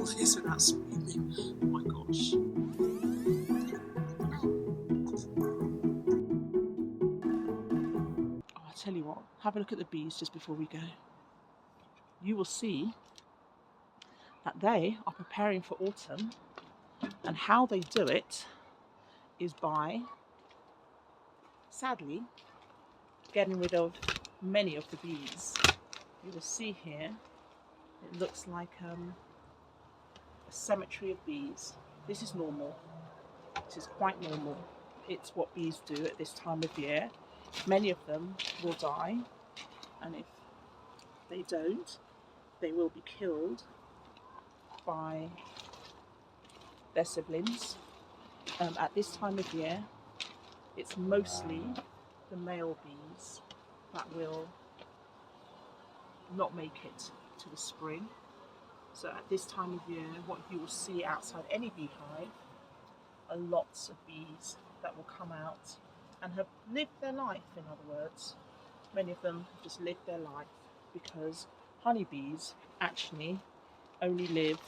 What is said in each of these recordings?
this without squealing. Oh my gosh. Oh, I tell you what, have a look at the bees just before we go. You will see that they are preparing for autumn, and how they do it is by, sadly, getting rid of many of the bees. You will see here, it looks like a cemetery of bees. This is normal. This is quite normal. It's what bees do at this time of year. Many of them will die, and if they don't, they will be killed by their siblings. At this time of year, it's mostly the male bees that will not make it to the spring. So at this time of year, what you will see outside any beehive are lots of bees that will come out and have lived their life, in other words. Many of them have just lived their life, because honeybees actually only live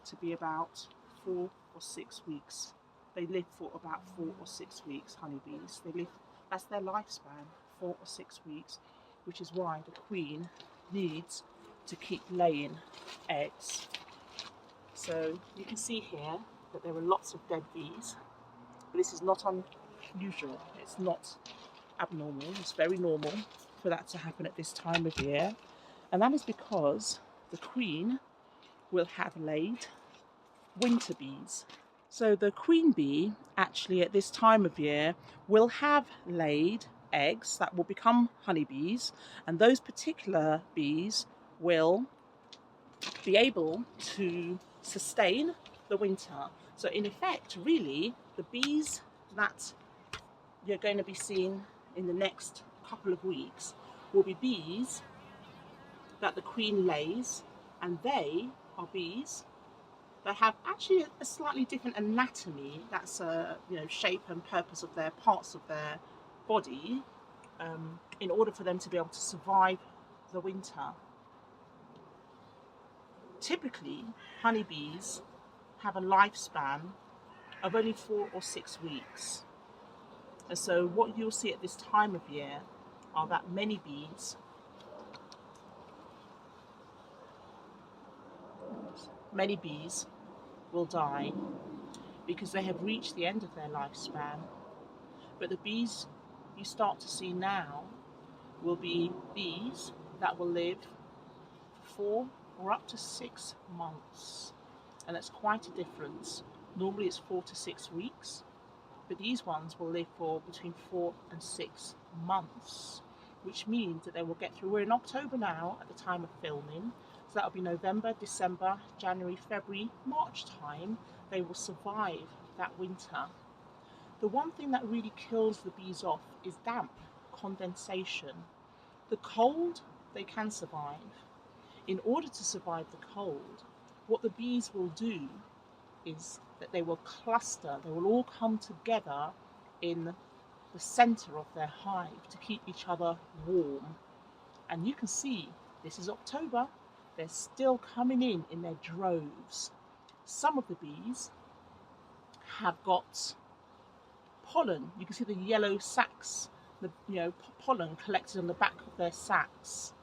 to be about 4 or 6 weeks. They live for about 4 or 6 weeks, honeybees. That's their lifespan, 4 or 6 weeks, which is why the queen needs to keep laying eggs. So you can see here that there are lots of dead bees, but this is not unusual. It's not abnormal. It's very normal for that to happen at this time of year, and that is because the queen will have laid winter bees. So the queen bee actually at this time of year will have laid eggs that will become honeybees, and those particular bees will be able to sustain the winter. So in effect, really, the bees that you're going to be seeing in the next couple of weeks will be bees that the queen lays, and they are bees that have actually a slightly different anatomy. That's shape and purpose of their parts of their body, in order for them to be able to survive the winter. Typically, honeybees have a lifespan of only 4 or 6 weeks. And so what you'll see at this time of year are that many bees will die because they have reached the end of their lifespan. But the bees you start to see now will be bees that will live for 4 or up to 6 months. And that's quite a difference. Normally it's 4 to 6 weeks, but these ones will live for between 4 and 6 months, which means that they will get through. We're in October now at the time of filming, so that'll be November, December, January, February, March time. They will survive that winter. The one thing that really kills the bees off is damp, condensation. The cold, they can survive. In order to survive the cold, what the bees will do is that they will cluster, they will all come together in the center of their hive to keep each other warm. And you can see, this is October, they're still coming in their droves. Some of the bees have got pollen. You can see the yellow sacs, the pollen collected on the back of their sacs,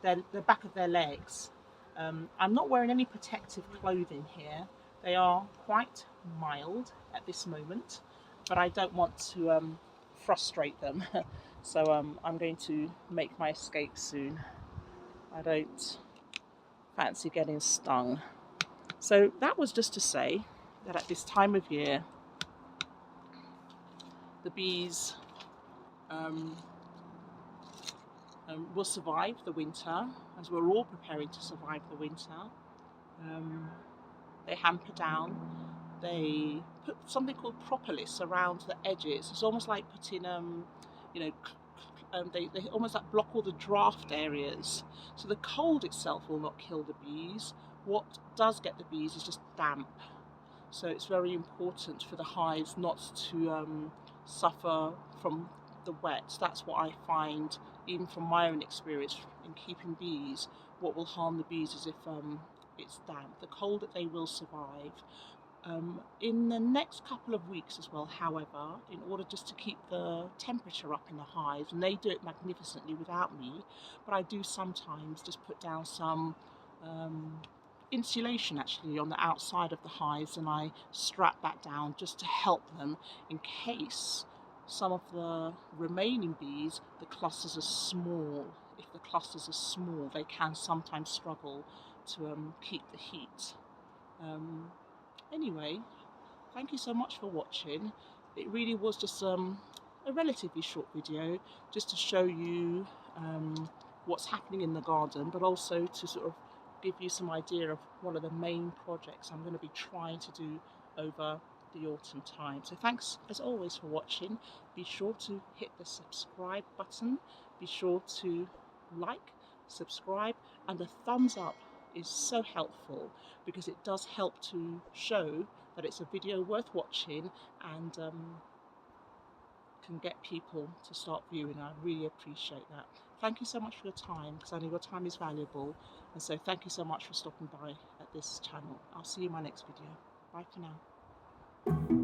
the back of their legs. I'm not wearing any protective clothing here. They are quite mild at this moment, but I don't want to frustrate them. So I'm going to make my escape soon. I don't fancy getting stung. So that was just to say that at this time of year, the bees will survive the winter, as we're all preparing to survive the winter. They hamper down, they put something called propolis around the edges. It's almost like putting, they almost like block all the draft areas. So the cold itself will not kill the bees. What does get the bees is just damp. So it's very important for the hives not to suffer from the wet. That's what I find, even from my own experience in keeping bees. What will harm the bees is if it's damp. The colder they will survive. In the next couple of weeks as well, however, in order just to keep the temperature up in the hives, and they do it magnificently without me, but I do sometimes just put down some insulation actually on the outside of the hives, and I strap that down just to help them in case some of the remaining bees, the clusters are small. If the clusters are small, they can sometimes struggle to keep the heat. Anyway, thank you so much for watching. It really was just a relatively short video just to show you what's happening in the garden, but also to sort of give you some idea of one of the main projects I'm going to be trying to do over the autumn time. So thanks as always for watching. Be sure to hit the subscribe button. Be sure to like, subscribe, and the thumbs up is so helpful because it does help to show that it's a video worth watching and can get people to start viewing. I really appreciate that. Thank you so much for your time, because I know your time is valuable, and so thank you so much for stopping by at this channel. I'll see you in my next video. Bye for now.